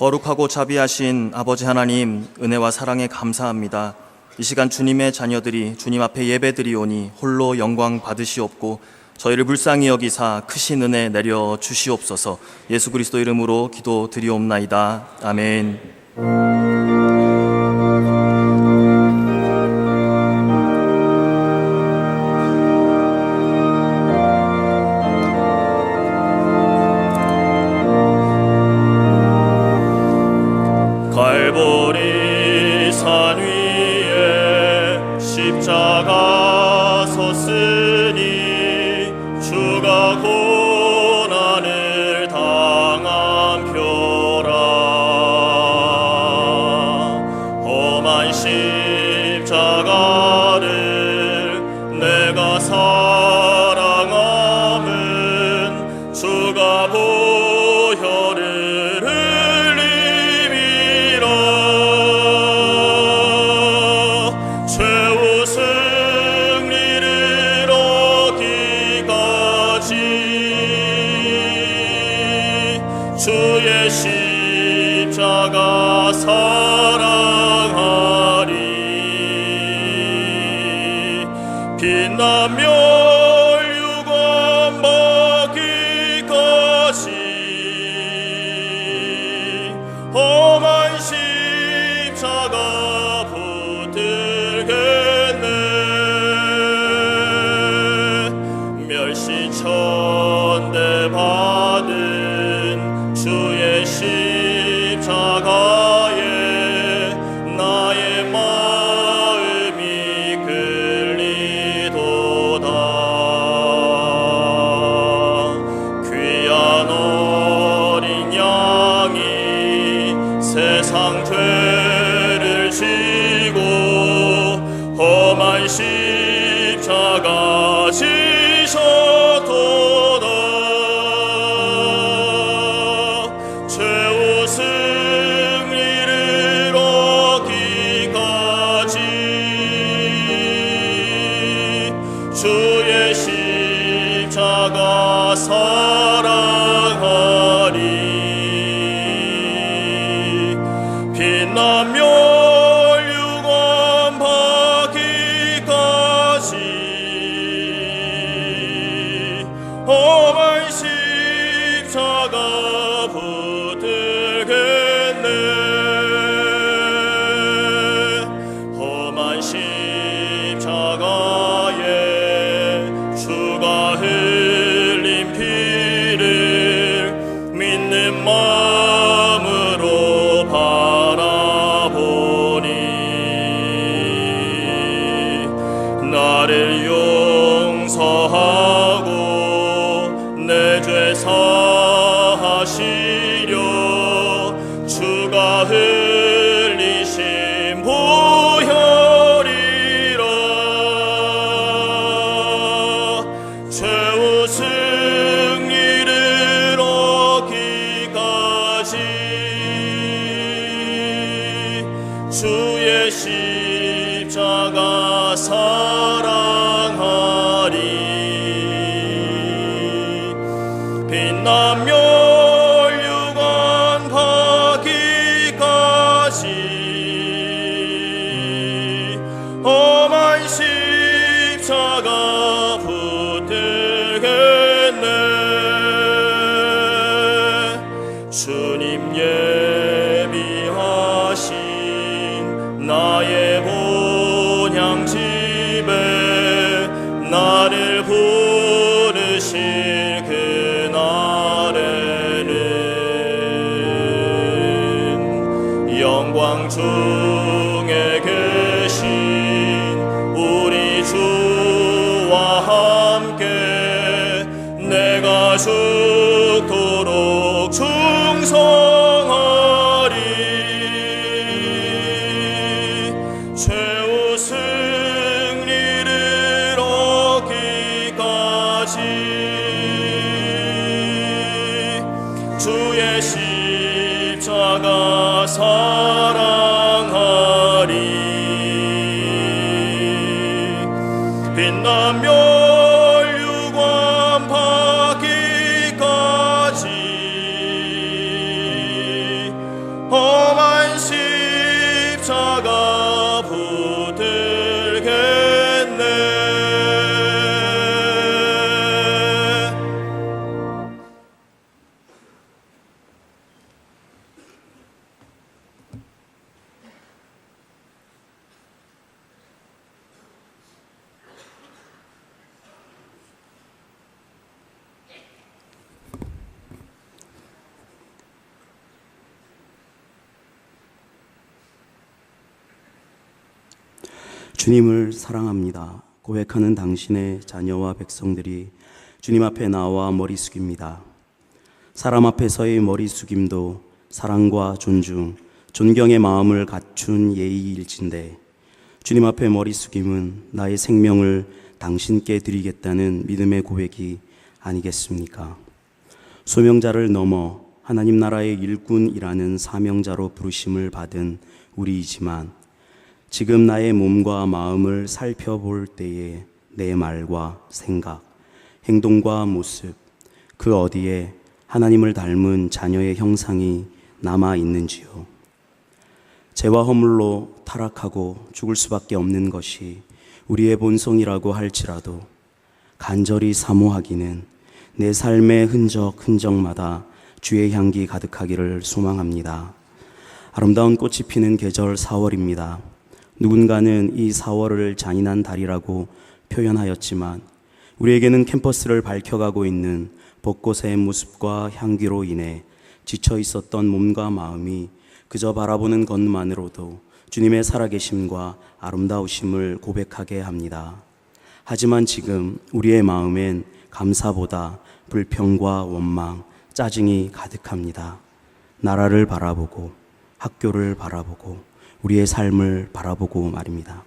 거룩하고 자비하신 아버지 하나님, 은혜와 사랑에 감사합니다. 이 시간 주님의 자녀들이 주님 앞에 예배드리오니 홀로 영광 받으시옵고 저희를 불쌍히 여기사 크신 은혜 내려 주시옵소서. 예수 그리스도 이름으로 기도드리옵나이다. 아멘. 갈보리 산 위에 십자가 섰으니 주가 고난을 당한 표라. 험한 십자가를 내가 사랑함은 주가 보혈을 주의 십자가 사랑하리. 빛나며 유감 받기까지 험한 십자가 붙들겠네. 멸시천대 받은 주의 십자가에 나의 마음이 끌리도다. 귀한 어린 양이 세상 죄를 지고 험한 십자가 지셨도다. 최후 승리를 얻기까지 주의 십자가 사랑하리. 빛나며 유감 받기까지 험한 십자가 붙들겠네. 험한 십자가에 주가 흘린 피를 믿는 마음으로 바라보니 나를 용서하고 내 죄 사하시려 주가 흘리신 보혈이라. 최후 승리를 얻기까지 주의 십자가 사랑하리. 빛나며 유감 받기까지 험한 십자가 붙들겠네. 주님 예비하신 나의 본향집에 나를 부르실 그날에는 영광 중에 계신 우리 주와 함께 내가 죽도록 충성하리. 최후 승리를 얻기까지 주의 십자가 사랑하리. 빛나며 유감 받기까지 주님을 사랑합니다. 고백하는 당신의 자녀와 백성들이 주님 앞에 나와 머리 숙입니다. 사람 앞에서의 머리 숙임도 사랑과 존중, 존경의 마음을 갖춘 예의일진데 주님 앞에 머리 숙임은 나의 생명을 당신께 드리겠다는 믿음의 고백이 아니겠습니까? 소명자를 넘어 하나님 나라의 일꾼이라는 사명자로 부르심을 받은 우리이지만 지금 나의 몸과 마음을 살펴볼 때에 내 말과 생각, 행동과 모습, 그 어디에 하나님을 닮은 자녀의 형상이 남아 있는지요? 죄와 허물로 타락하고 죽을 수밖에 없는 것이 우리의 본성이라고 할지라도 간절히 사모하기는 내 삶의 흔적마다 주의 향기 가득하기를 소망합니다. 아름다운 꽃이 피는 계절 4월입니다. 누군가는 이 4월을 잔인한 달이라고 표현하였지만 우리에게는 캠퍼스를 밝혀가고 있는 벚꽃의 모습과 향기로 인해 지쳐 있었던 몸과 마음이 그저 바라보는 것만으로도 주님의 살아계심과 아름다우심을 고백하게 합니다. 하지만 지금 우리의 마음엔 감사보다 불평과 원망, 짜증이 가득합니다. 나라를 바라보고 학교를 바라보고 우리의 삶을 바라보고 말입니다.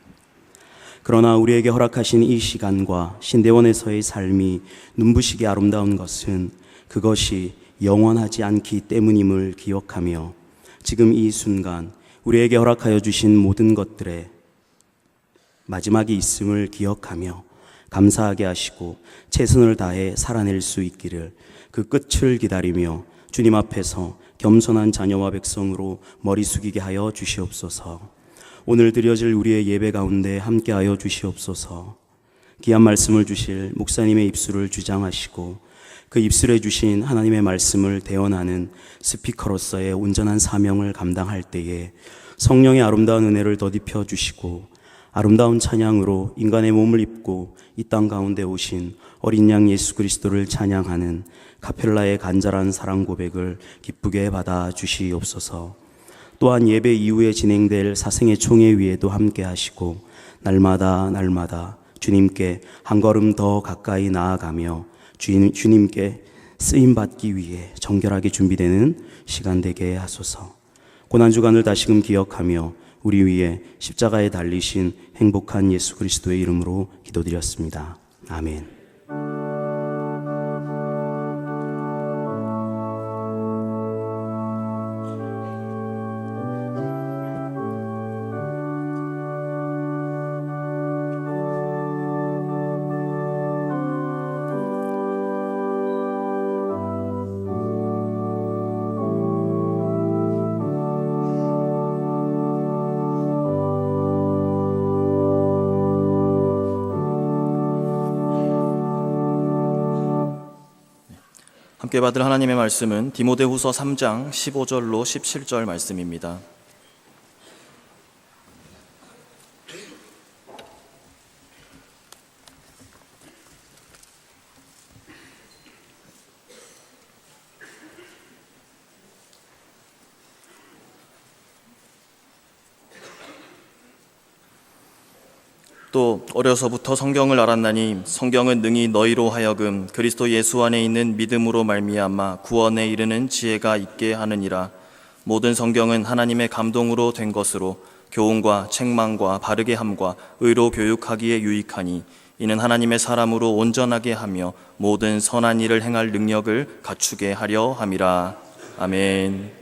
그러나 우리에게 허락하신 이 시간과 신대원에서의 삶이 눈부시게 아름다운 것은 그것이 영원하지 않기 때문임을 기억하며 지금 이 순간 우리에게 허락하여 주신 모든 것들의 마지막이 있음을 기억하며 감사하게 하시고 최선을 다해 살아낼 수 있기를 그 끝을 기다리며 주님 앞에서 겸손한 자녀와 백성으로 머리 숙이게 하여 주시옵소서. 오늘 드려질 우리의 예배 가운데 함께하여 주시옵소서. 귀한 말씀을 주실 목사님의 입술을 주장하시고 그 입술에 주신 하나님의 말씀을 대언하는 스피커로서의 온전한 사명을 감당할 때에 성령의 아름다운 은혜를 덧입혀 주시고 아름다운 찬양으로 인간의 몸을 입고 이 땅 가운데 오신 어린 양 예수 그리스도를 찬양하는 카펠라의 간절한 사랑 고백을 기쁘게 받아 주시옵소서. 또한 예배 이후에 진행될 사생의 총회 위에도 함께 하시고 날마다 주님께 한 걸음 더 가까이 나아가며 주님께 쓰임받기 위해 정결하게 준비되는 시간 되게 하소서. 고난주간을 다시금 기억하며 우리 위에 십자가에 달리신 행복한 예수 그리스도의 이름으로 기도드렸습니다. 아멘. 함께 받을 하나님의 말씀은 디모데후서 3장 15절로 17절 말씀입니다. 또 어려서부터 성경을 알았나니 성경은 능히 너희로 하여금 그리스도 예수 안에 있는 믿음으로 말미암아 구원에 이르는 지혜가 있게 하느니라. 모든 성경은 하나님의 감동으로 된 것으로 교훈과 책망과 바르게 함과 의로 교육하기에 유익하니 이는 하나님의 사람으로 온전하게 하며 모든 선한 일을 행할 능력을 갖추게 하려 함이라. 아멘.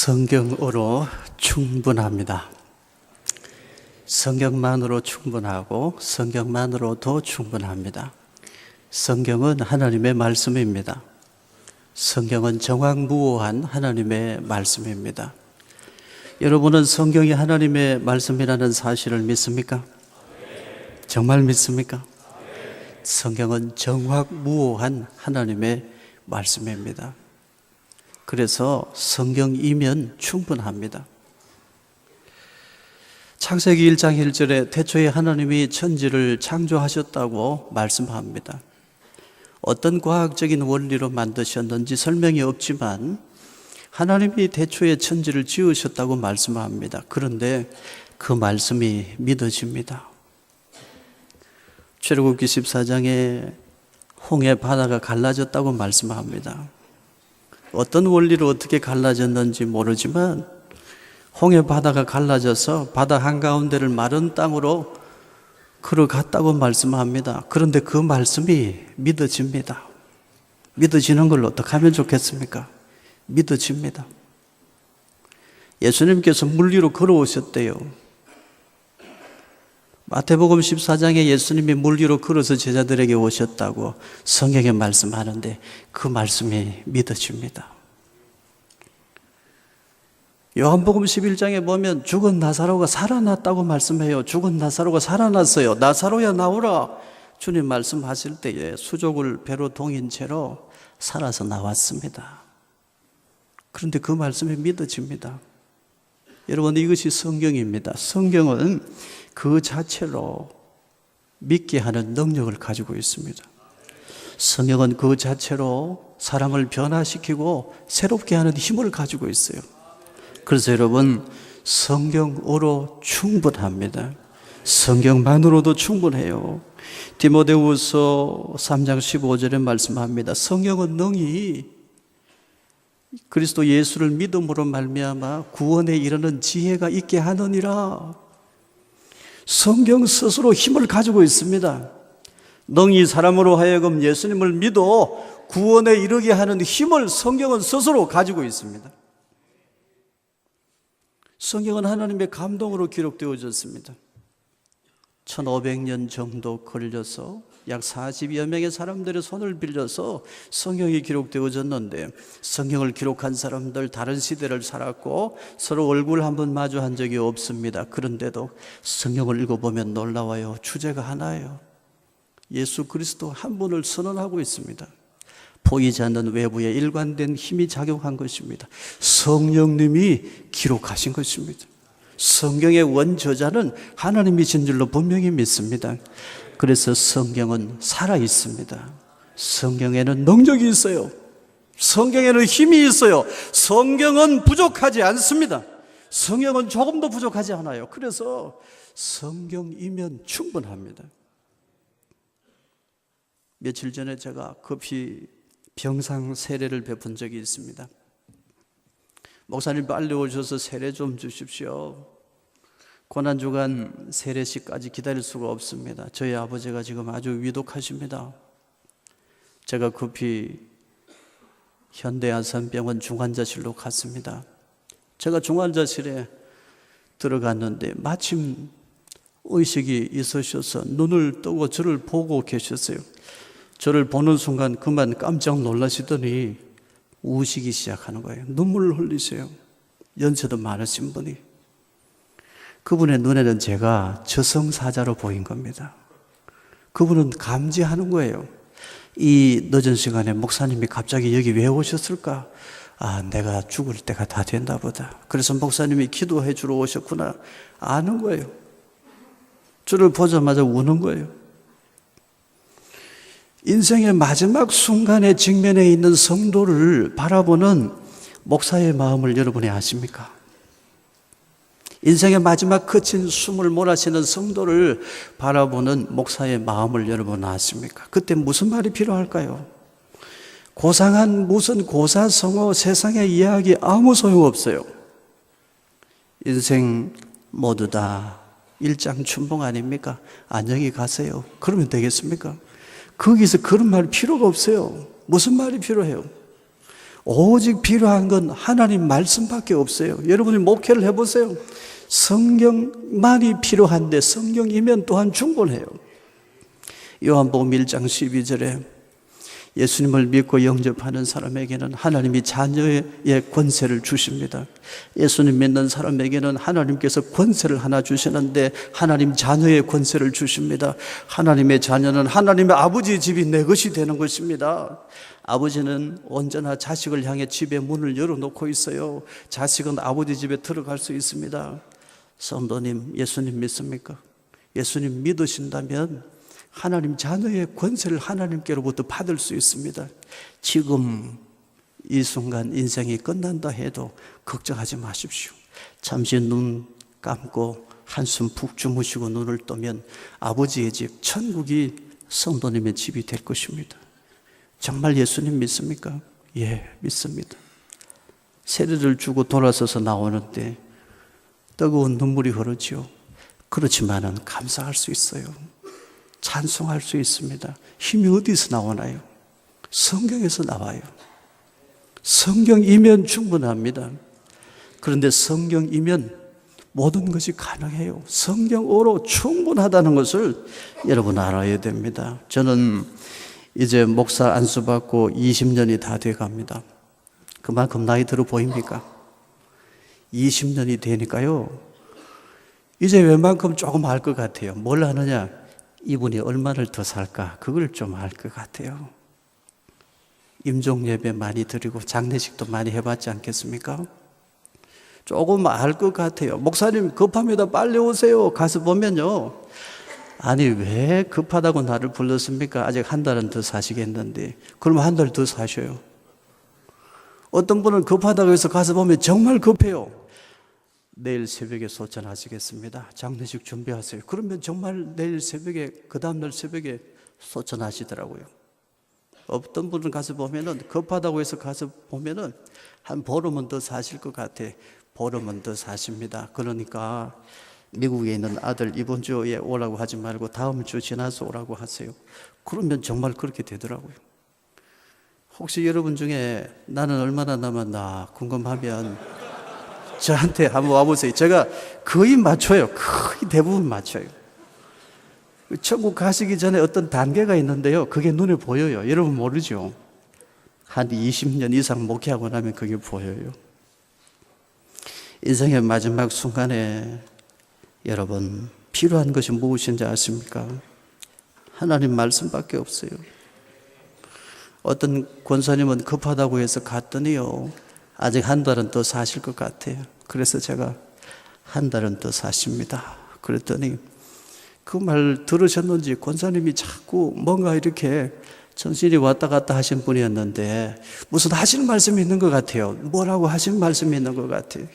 성경으로 충분합니다. 성경만으로 충분하고 성경만으로도 충분합니다. 성경은 하나님의 말씀입니다. 성경은 정확무오한 하나님의 말씀입니다. 여러분은 성경이 하나님의 말씀이라는 사실을 믿습니까? 정말 믿습니까? 성경은 정확무오한 하나님의 말씀입니다. 그래서 성경이면 충분합니다. 창세기 1장 1절에 태초에 하나님이 천지를 창조하셨다고 말씀합니다. 어떤 과학적인 원리로 만드셨는지 설명이 없지만 하나님이 태초에 천지를 지으셨다고 말씀합니다. 그런데 그 말씀이 믿어집니다. 출애굽기 14장에 홍해 바다가 갈라졌다고 말씀합니다. 어떤 원리로 어떻게 갈라졌는지 모르지만 홍해 바다가 갈라져서 바다 한가운데를 마른 땅으로 걸어갔다고 말씀합니다. 그런데 그 말씀이 믿어집니다. 믿어지는 걸 어떻게 하면 좋겠습니까? 믿어집니다. 예수님께서 물 위로 걸어오셨대요. 마태복음 14장에 예수님이 물 위로 걸어서 제자들에게 오셨다고 성경에 말씀하는데 그 말씀이 믿어집니다. 요한복음 11장에 보면 죽은 나사로가 살아났다고 말씀해요. 죽은 나사로가 살아났어요. 나사로야 나오라. 주님 말씀하실 때에 수족을 배로 동인 채로 살아서 나왔습니다. 그런데 그 말씀이 믿어집니다. 여러분, 이것이 성경입니다. 성경은 그 자체로 믿게 하는 능력을 가지고 있습니다. 성경은 그 자체로 사람을 변화시키고 새롭게 하는 힘을 가지고 있어요. 그래서 여러분, 성경으로 충분합니다. 성경만으로도 충분해요. 디모데후서 3장 15절에 말씀합니다. 성경은 능히 그리스도 예수를 믿음으로 말미암아 구원에 이르는 지혜가 있게 하느니라. 성경 스스로 힘을 가지고 있습니다. 능히 사람으로 하여금 예수님을 믿어 구원에 이르게 하는 힘을 성경은 스스로 가지고 있습니다. 성경은 하나님의 감동으로 기록되어졌습니다. 1500년 정도 걸려서 약 40여 명의 사람들의 손을 빌려서 성경이 기록되어졌는데, 성경을 기록한 사람들 다른 시대를 살았고 서로 얼굴 한번 마주한 적이 없습니다. 그런데도 성경을 읽어보면 놀라워요. 주제가 하나예요. 예수 그리스도 한 분을 선언하고 있습니다. 보이지 않는 외부에 일관된 힘이 작용한 것입니다. 성령님이 기록하신 것입니다. 성경의 원저자는 하나님이신 줄로 분명히 믿습니다. 그래서 성경은 살아 있습니다. 성경에는 능력이 있어요. 성경에는 힘이 있어요. 성경은 부족하지 않습니다. 성경은 조금도 부족하지 않아요. 그래서 성경이면 충분합니다. 며칠 전에 제가 급히 병상 세례를 베푼 적이 있습니다. 목사님 빨리 오셔서 세례 좀 주십시오. 고난주간 세례식까지 기다릴 수가 없습니다. 저희 아버지가 지금 아주 위독하십니다. 제가 급히 현대아산병원 중환자실로 갔습니다. 제가 중환자실에 들어갔는데 마침 의식이 있으셔서 눈을 뜨고 저를 보고 계셨어요. 저를 보는 순간 그만 깜짝 놀라시더니 우시기 시작하는 거예요. 눈물을 흘리세요. 연세도 많으신 분이. 그분의 눈에는 제가 저승사자로 보인 겁니다. 그분은 감지하는 거예요. 이 늦은 시간에 목사님이 갑자기 여기 왜 오셨을까? 아, 내가 죽을 때가 다 됐나 보다. 그래서 목사님이 기도해 주러 오셨구나. 아는 거예요. 저를 보자마자 우는 거예요. 인생의 마지막 순간에 직면해 있는 성도를 바라보는 목사의 마음을 여러분이 아십니까? 인생의 마지막 거친 숨을 몰아쉬는 성도를 바라보는 목사의 마음을 여러분 아십니까? 그때 무슨 말이 필요할까요? 고상한 무슨 고사성어 세상의 이야기 아무 소용없어요. 인생 모두 다 일장춘봉 아닙니까? 안녕히 가세요. 그러면 되겠습니까? 거기서 그런 말이 필요가 없어요. 무슨 말이 필요해요? 오직 필요한 건 하나님 말씀밖에 없어요. 여러분이 목회를 해보세요. 성경만이 필요한데 성경이면 또한 충분해요. 요한복음 1장 12절에 예수님을 믿고 영접하는 사람에게는 하나님이 자녀의 권세를 주십니다. 예수님 믿는 사람에게는 하나님께서 권세를 하나 주시는데 하나님 자녀의 권세를 주십니다. 하나님의 자녀는 하나님의 아버지의 집이 내 것이 되는 것입니다. 아버지는 언제나 자식을 향해 집의 문을 열어놓고 있어요. 자식은 아버지 집에 들어갈 수 있습니다. 성도님, 예수님 믿습니까? 예수님 믿으신다면 하나님 자녀의 권세를 하나님께로부터 받을 수 있습니다. 지금 이 순간 인생이 끝난다 해도 걱정하지 마십시오. 잠시 눈 감고 한숨 푹 주무시고 눈을 뜨면 아버지의 집, 천국이 성도님의 집이 될 것입니다. 정말 예수님 믿습니까? 예, 믿습니다. 세례를 주고 돌아서서 나오는데 뜨거운 눈물이 흐르지요. 그렇지만은 감사할 수 있어요. 찬송할 수 있습니다. 힘이 어디서 나오나요? 성경에서 나와요. 성경이면 충분합니다. 그런데 성경이면 모든 것이 가능해요. 성경으로 충분하다는 것을 여러분 알아야 됩니다. 저는 이제 목사 안수받고 20년이 다 돼 갑니다. 그만큼 나이 들어 보입니까? 20년이 되니까요. 이제 웬만큼 조금 알 것 같아요. 뭘 아느냐? 이분이 얼마를 더 살까? 그걸 좀 알 것 같아요. 임종 예배 많이 드리고 장례식도 많이 해봤지 않겠습니까? 조금 알 것 같아요. 목사님 급합니다. 빨리 오세요. 가서 보면요. 아니 왜 급하다고 나를 불렀습니까? 아직 한 달은 더 사시겠는데. 그러면 한 달 더 사셔요. 어떤 분은 급하다고 해서 가서 보면 정말 급해요. 내일 새벽에 소천하시겠습니다. 장례식 준비하세요. 그러면 정말 내일 새벽에, 그 다음날 새벽에 소천하시더라고요. 어떤 분은 가서 보면은 급하다고 해서 가서 보면은 한 보름은 더 사실 것 같아. 보름은 더 사십니다. 그러니까 미국에 있는 아들 이번 주에 오라고 하지 말고 다음 주 지나서 오라고 하세요. 그러면 정말 그렇게 되더라고요. 혹시 여러분 중에 나는 얼마나 남았나 궁금하면 저한테 한번 와보세요. 제가 거의 맞춰요. 거의 대부분 맞춰요. 천국 가시기 전에 어떤 단계가 있는데요. 그게 눈에 보여요. 여러분 모르죠? 한 20년 이상 목회하고 나면 그게 보여요. 인생의 마지막 순간에 여러분 필요한 것이 무엇인지 아십니까? 하나님 말씀밖에 없어요. 어떤 권사님은 급하다고 해서 갔더니요. 아직 한 달은 더 사실 것 같아요. 그래서 제가 한 달은 더 사십니다. 그랬더니 그 말 들으셨는지 권사님이 자꾸 뭔가 이렇게 정신이 왔다 갔다 하신 분이었는데 무슨 하실 말씀이 있는 것 같아요. 뭐라고 하신 말씀이 있는 것 같아요.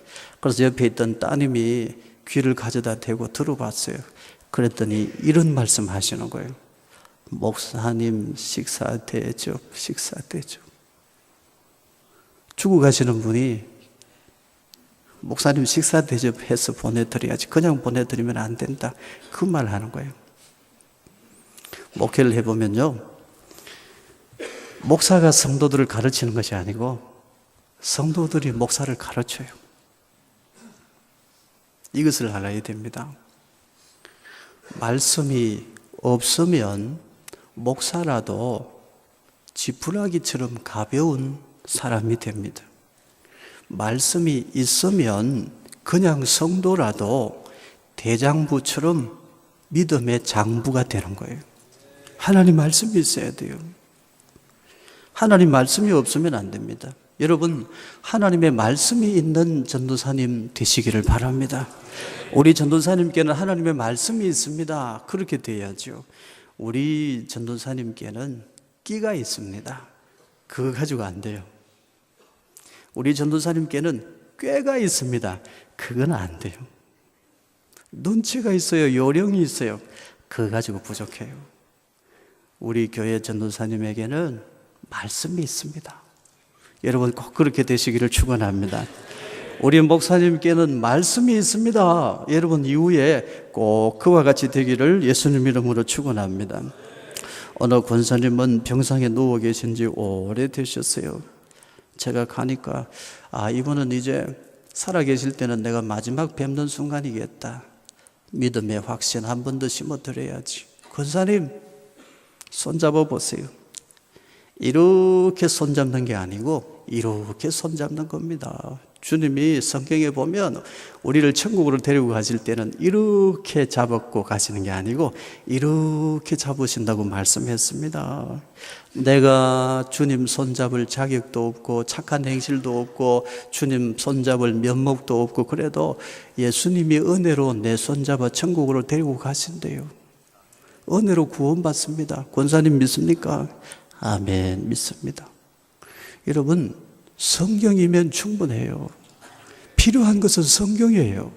그래서 옆에 있던 따님이 귀를 가져다 대고 들어봤어요. 그랬더니 이런 말씀 하시는 거예요. 목사님 식사 대접. 죽어 가시는 분이 목사님 식사 대접해서 보내드려야지. 그냥 보내드리면 안 된다. 그 말 하는 거예요. 목회를 해보면요. 목사가 성도들을 가르치는 것이 아니고 성도들이 목사를 가르쳐요. 이것을 알아야 됩니다. 말씀이 없으면 목사라도 지푸라기처럼 가벼운 사람이 됩니다. 말씀이 있으면 그냥 성도라도 대장부처럼 믿음의 장부가 되는 거예요. 하나님 말씀이 있어야 돼요. 하나님 말씀이 없으면 안 됩니다. 여러분, 하나님의 말씀이 있는 전도사님 되시기를 바랍니다. 우리 전도사님께는 하나님의 말씀이 있습니다. 그렇게 돼야죠. 우리 전도사님께는 끼가 있습니다. 그거 가지고 안 돼요. 우리 전도사님께는 꾀가 있습니다. 그건 안 돼요. 눈치가 있어요. 요령이 있어요. 그거 가지고 부족해요. 우리 교회 전도사님에게는 말씀이 있습니다. 여러분 꼭 그렇게 되시기를 축원합니다. 우리 목사님께는 말씀이 있습니다. 여러분 이후에 꼭 그와 같이 되기를 예수님 이름으로 축원합니다. 어느 권사님은 병상에 누워 계신 지 오래되셨어요. 제가 가니까 이분은 이제 살아계실 때는 내가 마지막 뵙는 순간이겠다. 믿음의 확신 한 번 더 심어드려야지. 권사님 손잡아 보세요. 이렇게 손잡는 게 아니고 이렇게 손잡는 겁니다. 주님이 성경에 보면 우리를 천국으로 데리고 가실 때는 이렇게 잡고 가시는 게 아니고 이렇게 잡으신다고 말씀했습니다. 내가 주님 손잡을 자격도 없고 착한 행실도 없고 주님 손잡을 면목도 없고 그래도 예수님이 은혜로 내 손잡아 천국으로 데리고 가신대요. 은혜로 구원받습니다. 권사님 믿습니까? 아멘, 믿습니다. 여러분, 성경이면 충분해요. 필요한 것은 성경이에요.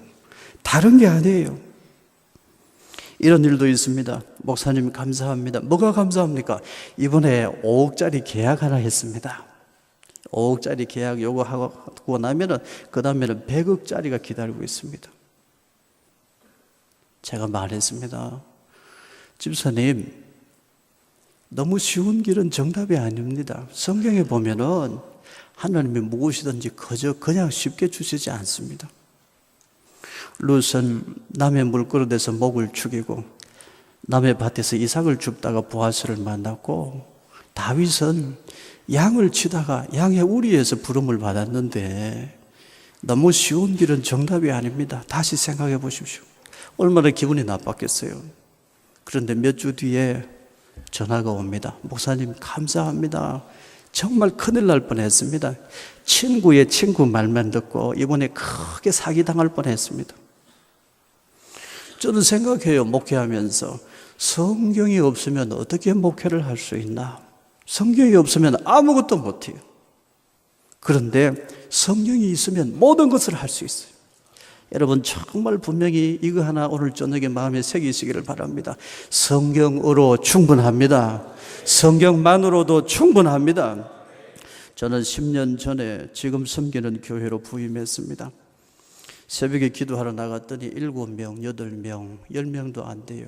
다른 게 아니에요. 이런 일도 있습니다. 목사님 감사합니다. 뭐가 감사합니까? 이번에 5억짜리 계약 하나 했습니다. 5억짜리 계약 요거 하고 나면은 그 다음에는 100억짜리가 기다리고 있습니다. 제가 말했습니다. 집사님, 너무 쉬운 길은 정답이 아닙니다. 성경에 보면은 하나님이 무엇이든지 그냥 쉽게 주시지 않습니다. 룻은 남의 물그릇에서 목을 죽이고 남의 밭에서 이삭을 줍다가 보아스를 만났고, 다윗은 양을 치다가 양의 우리에서 부름을 받았는데 너무 쉬운 길은 정답이 아닙니다. 다시 생각해 보십시오. 얼마나 기분이 나빴겠어요. 그런데 몇 주 뒤에 전화가 옵니다. 목사님 감사합니다. 정말 큰일 날 뻔했습니다. 친구의 친구 말만 듣고 이번에 크게 사기당할 뻔했습니다. 저는 생각해요. 목회하면서 성경이 없으면 어떻게 목회를 할 수 있나? 성경이 없으면 아무것도 못해요. 그런데 성경이 있으면 모든 것을 할 수 있어요. 여러분 정말 분명히 이거 하나 오늘 저녁에 마음에 새기시기를 바랍니다. 성경으로 충분합니다. 성경만으로도 충분합니다. 저는 10년 전에 지금 섬기는 교회로 부임했습니다. 새벽에 기도하러 나갔더니 7명, 8명, 10명도 안 돼요.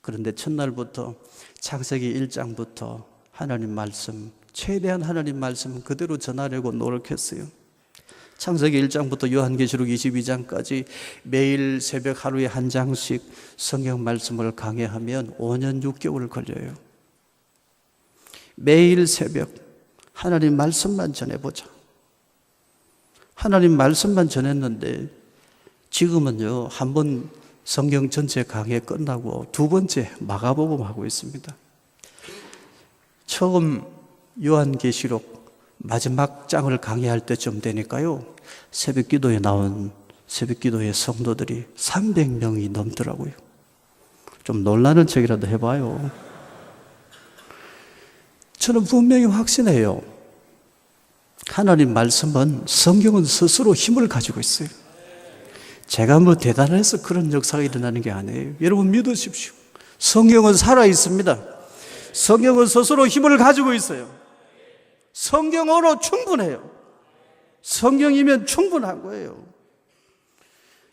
그런데 첫날부터 창세기 1장부터 하나님 말씀, 최대한 하나님 말씀 그대로 전하려고 노력했어요. 창세기 1장부터 요한계시록 22장까지 매일 새벽 하루에 한 장씩 성경 말씀을 강해하면 5년 6개월 걸려요. 매일 새벽 하나님 말씀만 전해보자. 하나님 말씀만 전했는데 지금은요, 한 번 성경 전체 강해 끝나고 두 번째 마가복음 하고 있습니다. 처음 요한계시록 마지막 장을 강의할 때쯤 되니까요, 새벽 기도에 나온 새벽 기도의 성도들이 300명이 넘더라고요. 좀 놀라는 척이라도 해봐요. 저는 분명히 확신해요. 하나님 말씀은, 성경은 스스로 힘을 가지고 있어요. 제가 뭐 대단해서 그런 역사가 일어나는 게 아니에요. 여러분 믿으십시오. 성경은 살아 있습니다. 성경은 스스로 힘을 가지고 있어요. 성경으로 충분해요. 성경이면 충분한 거예요.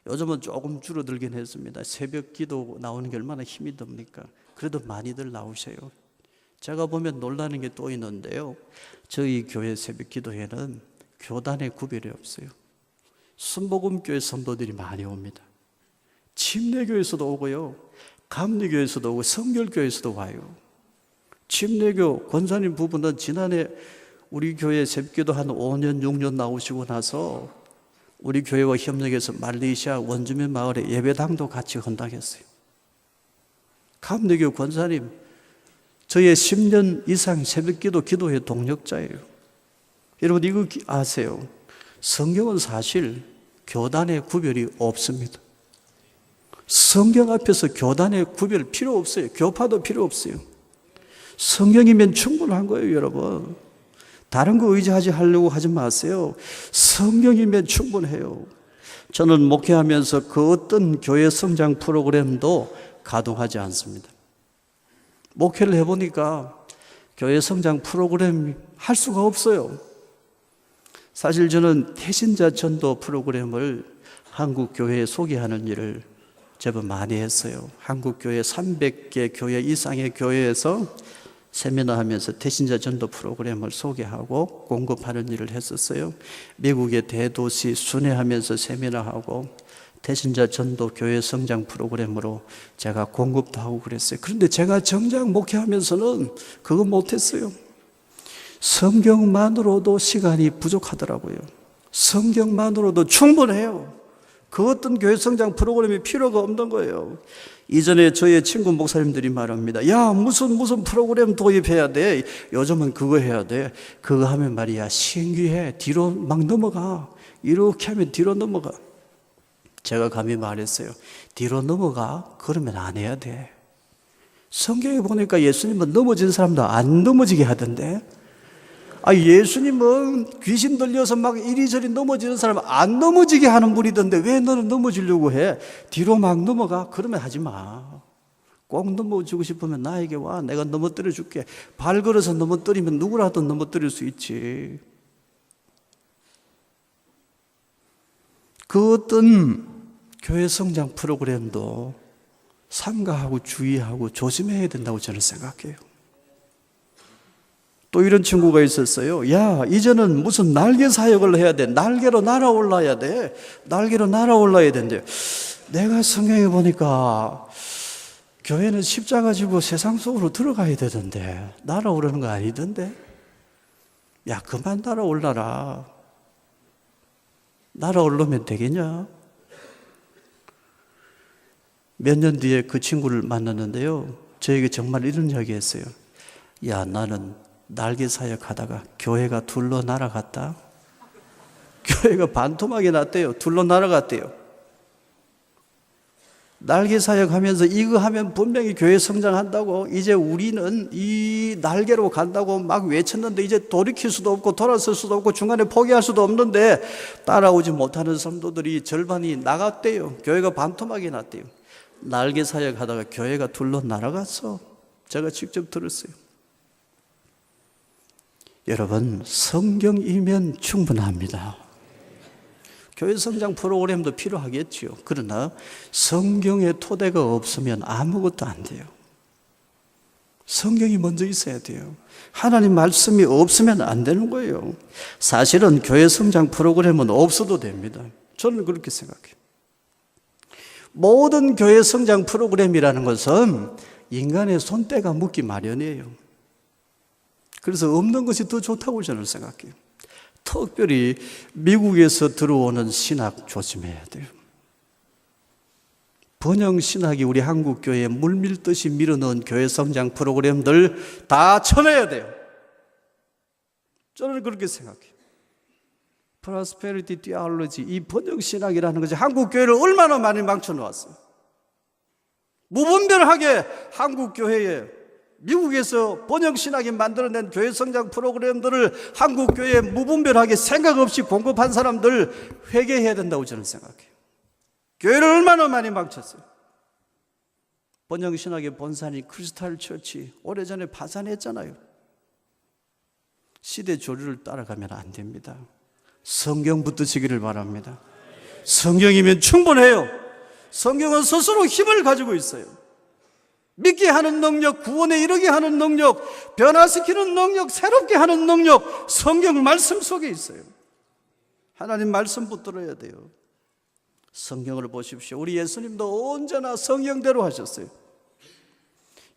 요즘은 조금 줄어들긴 했습니다. 새벽 기도 나오는 게 얼마나 힘이 듭니까? 그래도 많이들 나오셔요. 제가 보면 놀라는 게 또 있는데요, 저희 교회 새벽 기도회는 교단의 구별이 없어요. 순복음교회 성도들이 많이 옵니다. 침례교에서도 오고요, 감리교에서도 오고 성결교에서도 와요. 침례교 권사님 부부는 지난해 우리 교회 새벽기도 한 5년 6년 나오시고 나서 우리 교회와 협력해서 말레이시아 원주민 마을에 예배당도 같이 헌당했어요. 감리교 권사님 저의 10년 이상 새벽기도 기도회 동력자예요. 여러분 이거 아세요? 성경은 사실 교단의 구별이 없습니다. 성경 앞에서 교단의 구별 필요 없어요. 교파도 필요 없어요. 성경이면 충분한 거예요, 여러분. 다른 거 의지하지 하려고 하지 마세요. 성경이면 충분해요. 저는 목회하면서 그 어떤 교회 성장 프로그램도 가동하지 않습니다. 목회를 해보니까 교회 성장 프로그램 할 수가 없어요. 사실 저는 태신자 전도 프로그램을 한국 교회에 소개하는 일을 제법 많이 했어요. 한국 교회 300개 교회 이상의 교회에서 세미나 하면서 대신자 전도 프로그램을 소개하고 공급하는 일을 했었어요. 미국의 대도시 순회하면서 세미나하고 대신자 전도 교회 성장 프로그램으로 제가 공급도 하고 그랬어요. 그런데 제가 정작 목회하면서는 그거 못했어요. 성경만으로도 시간이 부족하더라고요. 성경만으로도 충분해요. 그 어떤 교회 성장 프로그램이 필요가 없는 거예요. 이전에 저의 친구 목사님들이 말합니다. 야, 무슨 프로그램 도입해야 돼. 요즘은 그거 해야 돼. 그거 하면 말이야, 신기해. 뒤로 막 넘어가. 이렇게 하면 뒤로 넘어가. 제가 감히 말했어요. 뒤로 넘어가? 그러면 안 해야 돼. 성경에 보니까 예수님은 넘어진 사람도 안 넘어지게 하던데. 예수님은 귀신 들려서 막 이리저리 넘어지는 사람 안 넘어지게 하는 분이던데 왜 너는 넘어지려고 해? 뒤로 막 넘어가? 그러면 하지 마. 꼭 넘어지고 싶으면 나에게 와. 내가 넘어뜨려 줄게. 발 걸어서 넘어뜨리면 누구라도 넘어뜨릴 수 있지. 그 어떤 교회 성장 프로그램도 삼가하고 주의하고 조심해야 된다고 저는 생각해요. 또 이런 친구가 있었어요. 야, 이제는 무슨 날개 사역을 해야 돼. 날개로 날아올라야 돼. 날개로 날아올라야 된대. 내가 성경에 보니까 교회는 십자가 지고 세상 속으로 들어가야 되던데 날아오르는 거 아니던데. 야, 그만 날아올라라. 날아오르면 되겠냐? 몇 년 뒤에 그 친구를 만났는데요. 저에게 정말 이런 이야기 했어요. 야, 나는 날개 사역하다가 교회가 둘러 날아갔다. 교회가 반토막이 났대요. 둘러 날아갔대요. 날개 사역하면서 이거 하면 분명히 교회 성장한다고, 이제 우리는 이 날개로 간다고 막 외쳤는데 이제 돌이킬 수도 없고 돌아설 수도 없고 중간에 포기할 수도 없는데 따라오지 못하는 성도들이 절반이 나갔대요. 교회가 반토막이 났대요. 날개 사역하다가 교회가 둘러 날아갔어. 제가 직접 들었어요. 여러분, 성경이면 충분합니다. 교회 성장 프로그램도 필요하겠지요. 그러나 성경의 토대가 없으면 아무것도 안 돼요. 성경이 먼저 있어야 돼요. 하나님 말씀이 없으면 안 되는 거예요. 사실은 교회 성장 프로그램은 없어도 됩니다. 저는 그렇게 생각해요. 모든 교회 성장 프로그램이라는 것은 인간의 손때가 묻기 마련이에요. 그래서 없는 것이 더 좋다고 저는 생각해요. 특별히 미국에서 들어오는 신학 조심해야 돼요. 번영 신학이 우리 한국 교회에 물밀듯이 밀어넣은 교회 성장 프로그램들 다 쳐내야 돼요. 저는 그렇게 생각해요. 프로스페리티 디알로지, 이 번영 신학이라는 것이 한국 교회를 얼마나 많이 망쳐놓았어요. 무분별하게 한국 교회에 미국에서 번영신학이 만들어낸 교회 성장 프로그램들을 한국 교회에 무분별하게 생각 없이 공급한 사람들 회개해야 된다고 저는 생각해요. 교회를 얼마나 많이 망쳤어요. 번영신학의 본산이 크리스탈 처치 오래전에 파산했잖아요. 시대 조류를 따라가면 안 됩니다. 성경 붙드시기를 바랍니다. 성경이면 충분해요. 성경은 스스로 힘을 가지고 있어요. 믿게 하는 능력, 구원에 이르게 하는 능력, 변화시키는 능력, 새롭게 하는 능력, 성경 말씀 속에 있어요. 하나님 말씀 붙들어야 돼요. 성경을 보십시오. 우리 예수님도 언제나 성경대로 하셨어요.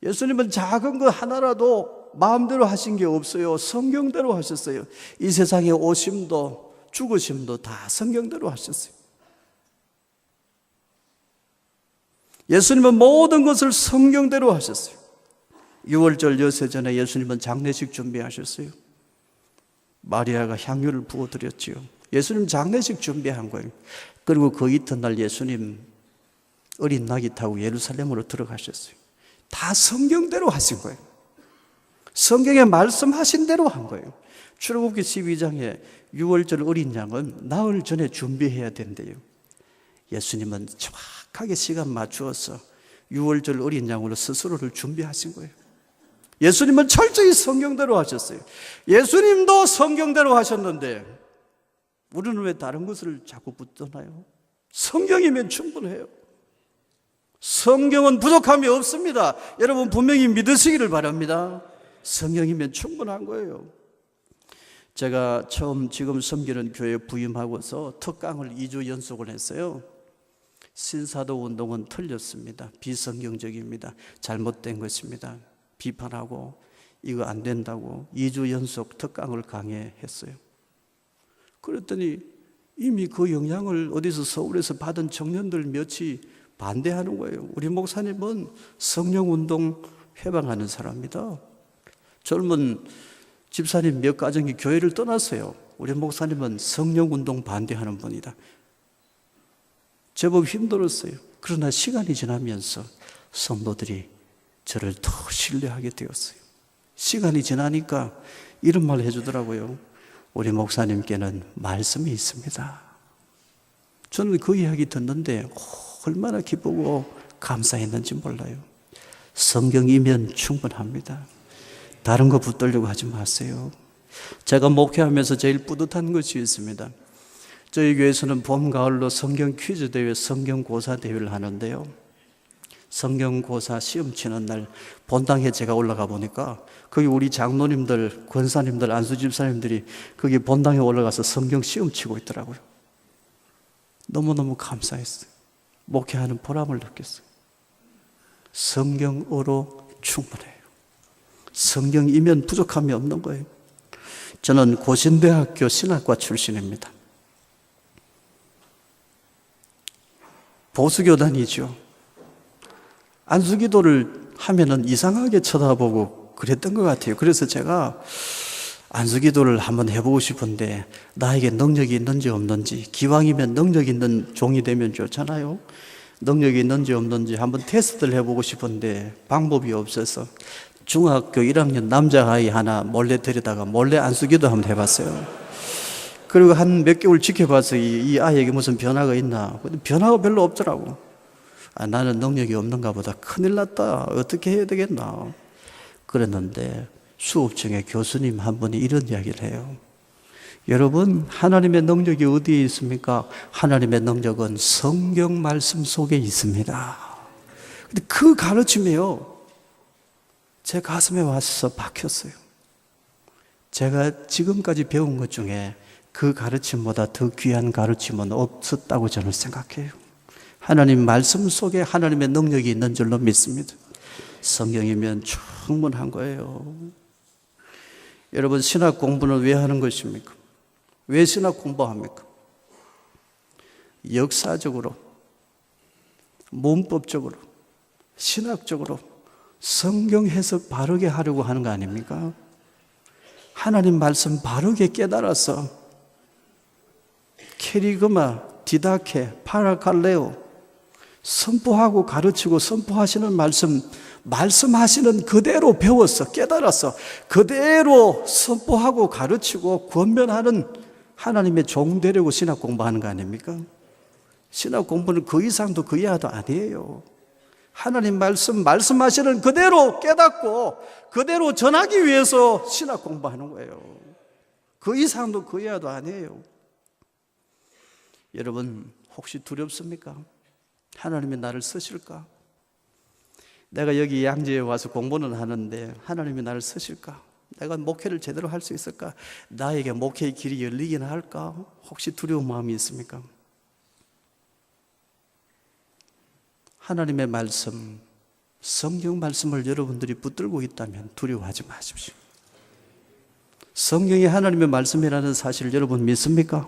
예수님은 작은 거 하나라도 마음대로 하신 게 없어요. 성경대로 하셨어요. 이 세상에 오심도 죽으심도 다 성경대로 하셨어요. 예수님은 모든 것을 성경대로 하셨어요. 6월절 여세 전에 예수님은 장례식 준비하셨어요. 마리아가 향유를 부어드렸지요. 예수님 장례식 준비한 거예요. 그리고 그 이튿날 예수님 어린 낙이 타고 예루살렘으로 들어가셨어요. 다 성경대로 하신 거예요. 성경에 말씀하신 대로 한 거예요. 출애굽기 12장에 6월절 어린 양은 나흘 전에 준비해야 된대요. 예수님은 정확하게 시간 맞추어서 6월절 어린 양으로 스스로를 준비하신 거예요. 예수님은 철저히 성경대로 하셨어요. 예수님도 성경대로 하셨는데 우리는 왜 다른 것을 자꾸 붙드나요? 성경이면 충분해요. 성경은 부족함이 없습니다. 여러분 분명히 믿으시기를 바랍니다. 성령이면 충분한 거예요. 제가 처음 지금 섬기는 교회 부임하고서 특강을 2주 연속을 했어요. 신사도 운동은 틀렸습니다. 비성경적입니다. 잘못된 것입니다. 비판하고 이거 안 된다고 2주 연속 특강을 강해했어요. 그랬더니 이미 그 영향을 어디서 서울에서 받은 청년들 몇이 반대하는 거예요. 우리 목사님은 성령운동 해방하는 사람이다. 젊은 집사님 몇 가정이 교회를 떠났어요. 우리 목사님은 성령운동 반대하는 분이다. 제법 힘들었어요. 그러나 시간이 지나면서 성도들이 저를 더 신뢰하게 되었어요. 시간이 지나니까 이런 말 해주더라고요. 우리 목사님께는 말씀이 있습니다. 저는 그 이야기 듣는데 얼마나 기쁘고 감사했는지 몰라요. 성경이면 충분합니다. 다른 거 붙들려고 하지 마세요. 제가 목회하면서 제일 뿌듯한 것이 있습니다. 저희 교회에서는 봄, 가을로 성경 퀴즈 대회, 성경고사 대회를 하는데요. 성경고사 시험 치는 날 본당에 제가 올라가 보니까 거기 우리 장로님들, 권사님들, 안수집사님들이 거기 본당에 올라가서 성경 시험 치고 있더라고요. 너무너무 감사했어요. 목회하는 보람을 느꼈어요. 성경으로 충분해요. 성경이면 부족함이 없는 거예요. 저는 고신대학교 신학과 출신입니다. 보수교단이죠. 안수기도를 하면은 이상하게 쳐다보고 그랬던 것 같아요. 그래서 제가 안수기도를 한번 해보고 싶은데 나에게 능력이 있는지 없는지, 기왕이면 능력 있는 종이 되면 좋잖아요. 능력이 있는지 없는지 한번 테스트를 해보고 싶은데 방법이 없어서 중학교 1학년 남자아이 하나 몰래 데려다가 몰래 안수기도 한번 해봤어요. 그리고 한 몇 개월 지켜봐서 이 아이에게 무슨 변화가 있나. 근데 변화가 별로 없더라고. 나는 능력이 없는가 보다. 큰일 났다. 어떻게 해야 되겠나. 그랬는데 수업 중에 교수님 한 분이 이런 이야기를 해요. 여러분, 하나님의 능력이 어디에 있습니까? 하나님의 능력은 성경 말씀 속에 있습니다. 근데 그 가르침이요, 제 가슴에 와서 박혔어요. 제가 지금까지 배운 것 중에 그 가르침보다 더 귀한 가르침은 없었다고 저는 생각해요. 하나님 말씀 속에 하나님의 능력이 있는 줄로 믿습니다. 성경이면 충분한 거예요. 여러분, 신학 공부는 왜 하는 것입니까? 왜 신학 공부합니까? 역사적으로, 문법적으로, 신학적으로 성경 해석 바르게 하려고 하는 거 아닙니까? 하나님 말씀 바르게 깨달아서 캐리그마, 디다케, 파라칼레오 선포하고 가르치고 선포하시는 말씀하시는 그대로 배워서 깨달아서 그대로 선포하고 가르치고 권면하는 하나님의 종 되려고 신학 공부하는 거 아닙니까? 신학 공부는 그 이상도 그 이하도 아니에요. 하나님 말씀하시는 그대로 깨닫고 그대로 전하기 위해서 신학 공부하는 거예요. 그 이상도 그 이하도 아니에요. 여러분, 혹시 두렵습니까? 하나님이 나를 쓰실까? 내가 여기 양재에 와서 공부는 하는데 하나님이 나를 쓰실까? 내가 목회를 제대로 할 수 있을까? 나에게 목회의 길이 열리긴 할까? 혹시 두려운 마음이 있습니까? 하나님의 말씀, 성경 말씀을 여러분들이 붙들고 있다면 두려워하지 마십시오. 성경이 하나님의 말씀이라는 사실을 여러분 믿습니까?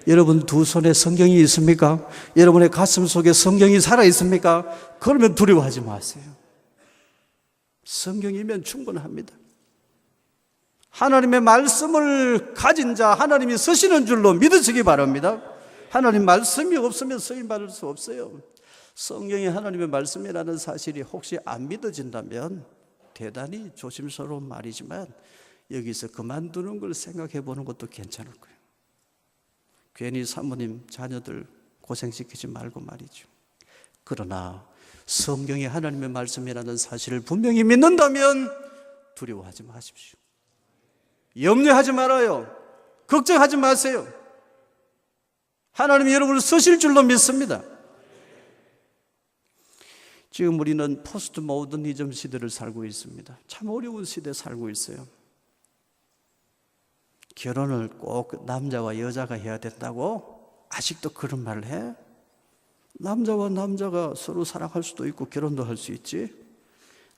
여러분 두 손에 성경이 있습니까? 여러분의 가슴 속에 성경이 살아 있습니까? 그러면 두려워하지 마세요. 성경이면 충분합니다. 하나님의 말씀을 가진 자, 하나님이 쓰시는 줄로 믿으시기 바랍니다. 하나님 말씀이 없으면 쓰임 받을 수 없어요. 성경이 하나님의 말씀이라는 사실이 혹시 안 믿어진다면 대단히 조심스러운 말이지만 여기서 그만두는 걸 생각해 보는 것도 괜찮을 거예요. 괜히 사모님, 자녀들 고생시키지 말고 말이죠. 그러나 성경이 하나님의 말씀이라는 사실을 분명히 믿는다면 두려워하지 마십시오. 염려하지 말아요. 걱정하지 마세요. 하나님이 여러분을 쓰실 줄로 믿습니다. 지금 우리는 포스트 모더니즘 시대를 살고 있습니다. 참 어려운 시대에 살고 있어요. 결혼을 꼭 남자와 여자가 해야 된다고? 아직도 그런 말을 해? 남자와 남자가 서로 사랑할 수도 있고 결혼도 할 수 있지.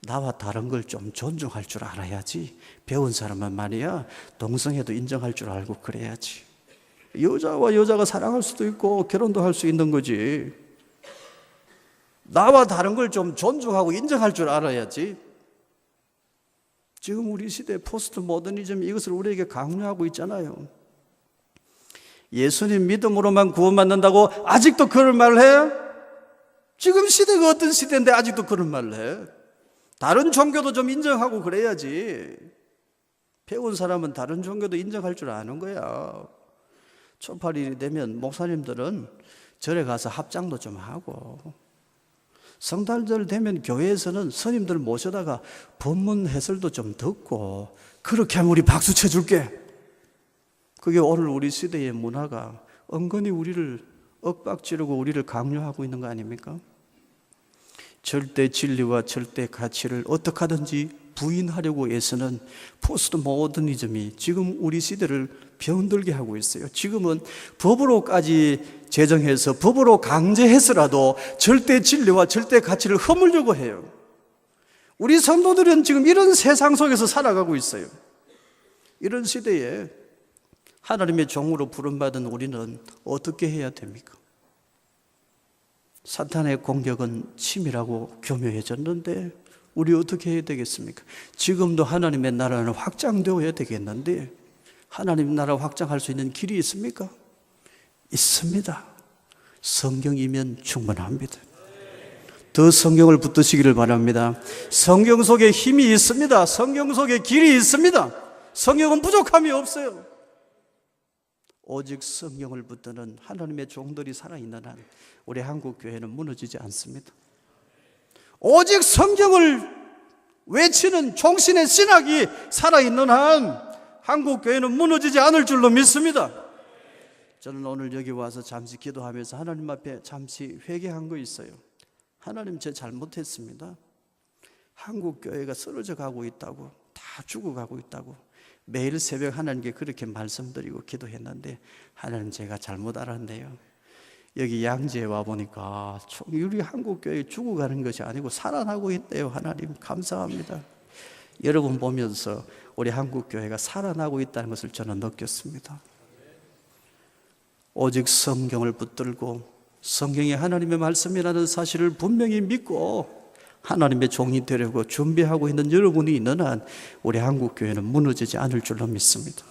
나와 다른 걸 좀 존중할 줄 알아야지. 배운 사람은 말이야 동성애도 인정할 줄 알고 그래야지. 여자와 여자가 사랑할 수도 있고 결혼도 할 수 있는 거지. 나와 다른 걸 좀 존중하고 인정할 줄 알아야지. 지금 우리 시대 포스트 모더니즘 이것을 우리에게 강요하고 있잖아요. 예수님 믿음으로만 구원받는다고 아직도 그런 말을 해? 지금 시대가 어떤 시대인데 아직도 그런 말을 해? 다른 종교도 좀 인정하고 그래야지. 배운 사람은 다른 종교도 인정할 줄 아는 거야. 초팔일이 되면 목사님들은 절에 가서 합장도 좀 하고, 성탄절 되면 교회에서는 스님들 모셔다가 본문 해설도 좀 듣고, 그렇게 하면 우리 박수 쳐줄게. 그게 오늘 우리 시대의 문화가 은근히 우리를 윽박지르고 우리를 강요하고 있는 거 아닙니까? 절대 진리와 절대 가치를 어떻게 하든지 부인하려고 애쓰는 포스트 모더니즘이 지금 우리 시대를 병들게 하고 있어요. 지금은 법으로까지 제정해서 법으로 강제해서라도 절대 진리와 절대 가치를 허물려고 해요. 우리 성도들은 지금 이런 세상 속에서 살아가고 있어요. 이런 시대에 하나님의 종으로 부름받은 우리는 어떻게 해야 됩니까? 사탄의 공격은 치밀하고 교묘해졌는데 우리 어떻게 해야 되겠습니까? 지금도 하나님의 나라는 확장되어야 되겠는데 하나님 나라 확장할 수 있는 길이 있습니까? 있습니다. 성경이면 충분합니다. 더 성경을 붙드시기를 바랍니다. 성경 속에 힘이 있습니다. 성경 속에 길이 있습니다. 성경은 부족함이 없어요. 오직 성경을 붙드는 하나님의 종들이 살아있는 한 우리 한국교회는 무너지지 않습니다. 오직 성경을 외치는 종신의 신학이 살아있는 한 한국교회는 무너지지 않을 줄로 믿습니다. 저는 오늘 여기 와서 잠시 기도하면서 하나님 앞에 잠시 회개한 거 있어요. 하나님, 제 잘못했습니다. 한국교회가 쓰러져 가고 있다고, 다 죽어가고 있다고 매일 새벽 하나님께 그렇게 말씀드리고 기도했는데 하나님, 제가 잘못 알았네요. 여기 양재에 와보니까 우리 한국교회 죽어가는 것이 아니고 살아나고 있대요. 하나님 감사합니다. 여러분 보면서 우리 한국교회가 살아나고 있다는 것을 저는 느꼈습니다. 오직 성경을 붙들고 성경이 하나님의 말씀이라는 사실을 분명히 믿고 하나님의 종이 되려고 준비하고 있는 여러분이 있는 한 우리 한국교회는 무너지지 않을 줄로 믿습니다.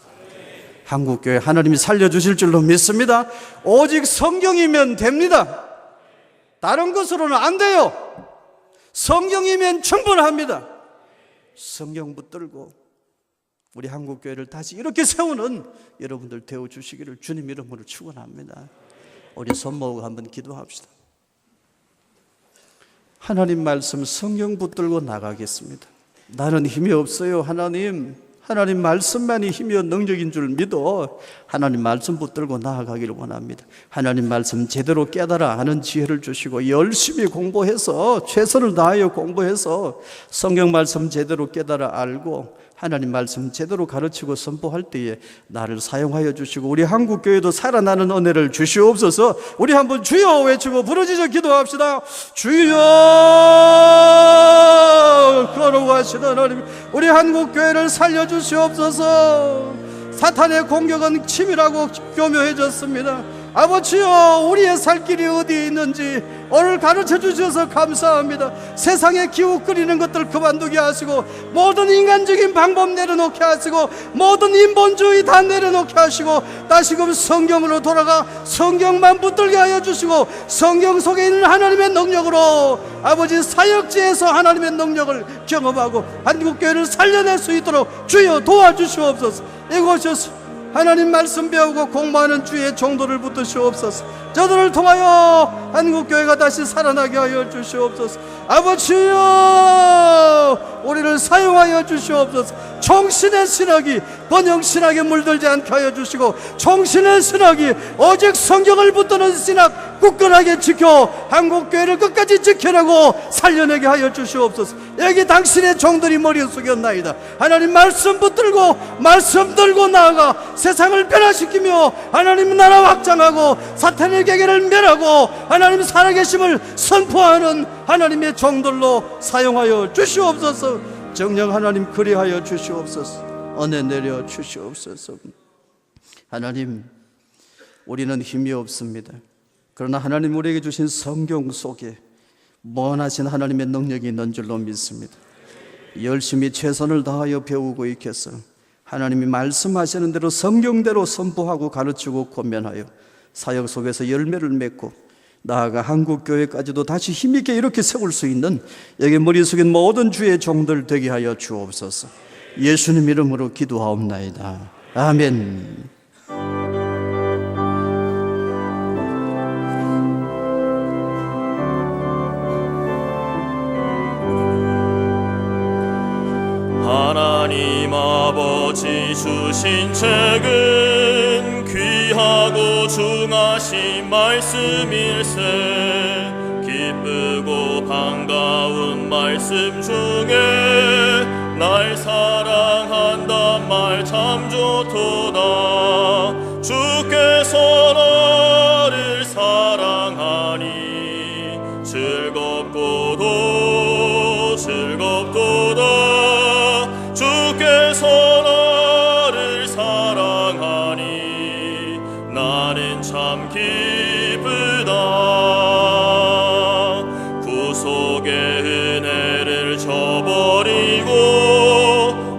한국교회 하나님이 살려주실 줄로 믿습니다. 오직 성경이면 됩니다. 다른 것으로는 안 돼요. 성경이면 충분합니다. 성경 붙들고 우리 한국교회를 다시 이렇게 세우는 여러분들 되어주시기를 주님 이름으로 축원합니다. 우리 손 모으고 한번 기도합시다. 하나님 말씀 성경 붙들고 나가겠습니다. 나는 힘이 없어요. 하나님 말씀만이 힘이요 능력인 줄 믿어 하나님 말씀 붙들고 나아가기를 원합니다. 하나님 말씀 제대로 깨달아 아는 지혜를 주시고 열심히 공부해서 최선을 다하여 공부해서 성경 말씀 제대로 깨달아 알고 하나님 말씀 제대로 가르치고 선포할 때에 나를 사용하여 주시고 우리 한국교회도 살아나는 은혜를 주시옵소서. 우리 한번 주여 외치고 부르짖어 기도합시다. 주여 걸어가시는 하나님, 우리 한국교회를 살려주시옵소서. 사탄의 공격은 치밀하고 교묘해졌습니다. 아버지여, 우리의 살 길이 어디에 있는지 오늘 가르쳐 주셔서 감사합니다. 세상에 기웃거리는 것들 그만두게 하시고 모든 인간적인 방법 내려놓게 하시고 모든 인본주의 다 내려놓게 하시고 다시금 성경으로 돌아가 성경만 붙들게 하여 주시고 성경 속에 있는 하나님의 능력으로 아버지 사역지에서 하나님의 능력을 경험하고 한국교회를 살려낼 수 있도록 주여 도와주시옵소서. 이곳에서 하나님 말씀 배우고 공부하는 주의 종도를 붙드시옵소서. 저들을 통하여 한국교회가 다시 살아나게 하여 주시옵소서. 아버지여, 우리를 사용하여 주시옵소서. 정신의 신학이 번영신학에 물들지 않게 하여 주시고, 정신의 신학이 오직 성경을 붙드는 신학 굳건하게 지켜 한국교회를 끝까지 지켜내고 살려내게 하여 주시옵소서. 여기 당신의 종들이 머리 숙였나이다. 하나님 말씀 붙들고 말씀 들고 나아가 세상을 변화시키며 하나님 나라 확장하고 사탄의 계계를 멸하고 하나님 살아계심을 선포하는 하나님의 종들로 사용하여 주시옵소서. 정령 하나님 그리하여 주시옵소서. 은혜 내려 주시옵소서. 하나님, 우리는 힘이 없습니다. 그러나 하나님 우리에게 주신 성경 속에 무한하신 하나님의 능력이 있는 줄로 믿습니다. 열심히 최선을 다하여 배우고 있겠어. 하나님이 말씀하시는 대로 성경대로 선포하고 가르치고 권면하여 사역 속에서 열매를 맺고 나아가 한국교회까지도 다시 힘있게 이렇게 세울 수 있는 여기 머리 숙인 모든 주의 종들 되게 하여 주옵소서. 예수님 이름으로 기도하옵나이다. 아멘. 하나님 아버지 주신 책은 귀하고 중하신 말씀일세. 기쁘고 반가운 말씀 중에 날 사랑한단 말 참 좋도다. 주께서 나를 사랑하니 즐겁고도 즐겁도다. 주께서 나를 사랑하니 나는 참 기쁘다. 구속의 은혜를 저버리고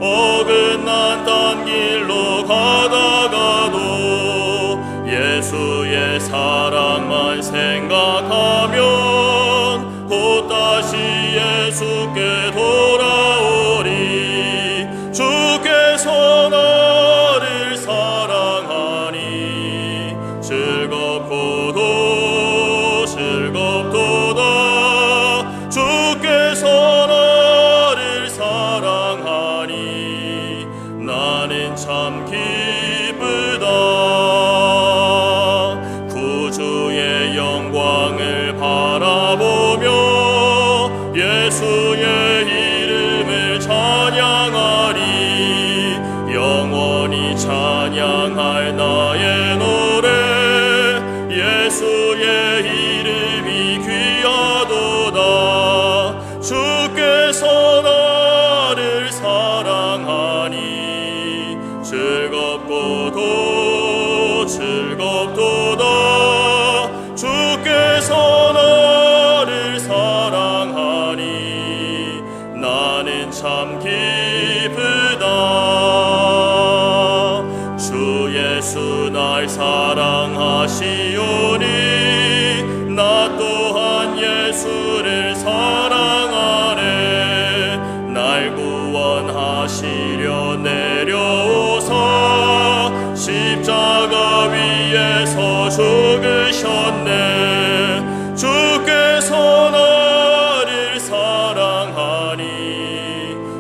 어긋난 딴 길로 가다가도 예수의 사랑만 생각하면 곧 다시 예수께 돌아오리. 주께서 나를 사랑하니 즐겁고도 즐겁도다. 주께서 나를 사랑하니 나는 참 기쁘다. 구주의 영광을 바라보며 예수의 이름을 찬양하리. 영원히 찬양할 나의 노래 예수의 이름이 귀하도다. 주께서 나를 사랑하니 즐겁고도 즐겁도다. 주께서 나를 사랑하니 나는 참 기쁘다. 주 예수 날 사랑하시오니 나 또한 예수를 사랑하네. 날 구원하시려 내려오사 십자가 위에서 죽으셨네. 주께서 나를 사랑하니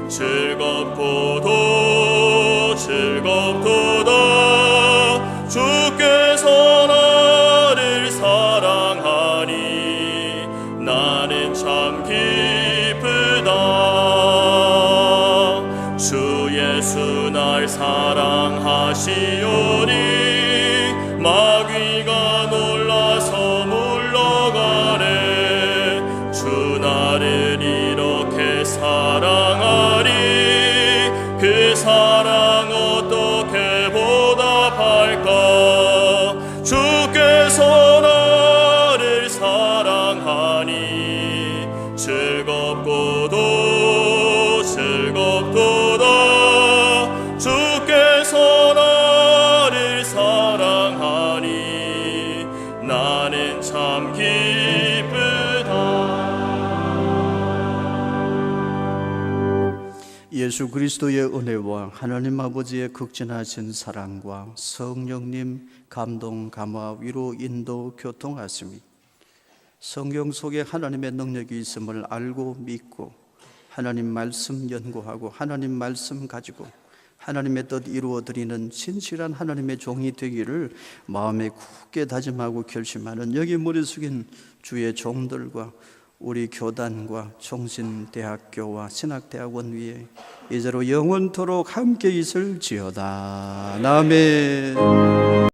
즐겁고도 즐겁도다. 주께서 나를 사랑하니 나는 참 기쁘다. 주 예수 날 사랑하시오니 마귀가 놀라서 물러가네. 주 나를 이렇게 사랑하니 그 사랑 어떻게 보답할까. 주께서 나를 사랑하니 즐겁고도 즐겁도다. 주께서 나를 사랑하니 예수 그리스도의 은혜와 하나님 아버지의 극진하신 사랑과 성령님 감동, 감화, 위로, 인도, 교통하심이 성경 속에 하나님의 능력이 있음을 알고 믿고 하나님 말씀 연구하고 하나님 말씀 가지고 하나님의 뜻 이루어 드리는 진실한 하나님의 종이 되기를 마음에 굳게 다짐하고 결심하는 여기 머리 숙인 주의 종들과 우리 교단과 총신대학교와 신학대학원 위에 이제로 영원토록 함께 있을지어다. 아멘.